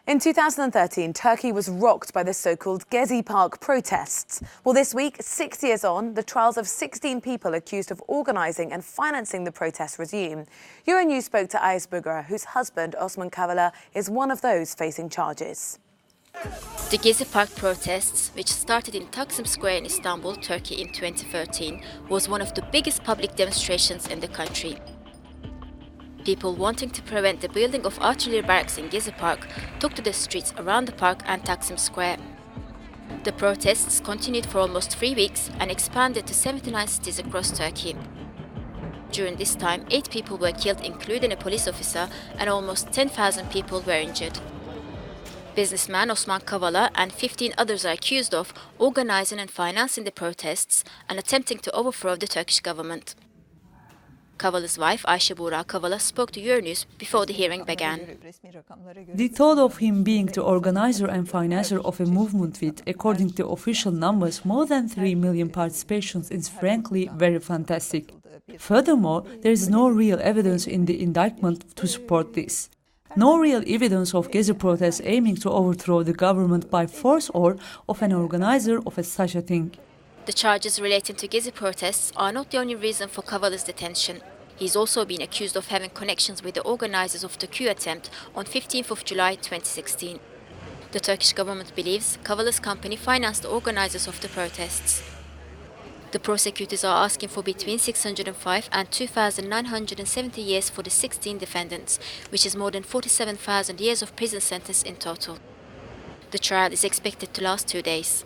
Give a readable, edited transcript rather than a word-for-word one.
In 2013, Turkey was rocked by the so-called Gezi Park protests. Well, this week, 6 years on, the trials of 16 people accused of organising and financing the protests resume. Euronews spoke to Ayes Bugara, whose husband, Osman Kavala, is one of those facing charges. The Gezi Park protests, which started in Taksim Square in Istanbul, Turkey in 2013, was one of the biggest public demonstrations in the country. People wanting to prevent the building of artillery barracks in Gezi Park took to the streets around the park and Taksim Square. The protests continued for almost 3 weeks and expanded to 79 cities across Turkey. During this time, 8 people were killed, including a police officer, and almost 10,000 people were injured. Businessman Osman Kavala and 15 others are accused of organising and financing the protests and attempting to overthrow the Turkish government. Kavala's wife, Ayşe Kavala, spoke to Euronews before the hearing began. The thought of him being the organizer and financer of a movement with, according to official numbers, more than 3 million participations is frankly very fantastic. Furthermore, there is no real evidence in the indictment to support this. No real evidence of Gezi protests aiming to overthrow the government by force or of an organizer of such a thing. The charges relating to Gezi protests are not the only reason for Kavala's detention. He's also been accused of having connections with the organisers of the coup attempt on 15th of July 2016. The Turkish government believes Kavala's company financed the organisers of the protests. The prosecutors are asking for between 605 and 2,970 years for the 16 defendants, which is more than 47,000 years of prison sentence in total. The trial is expected to last 2 days.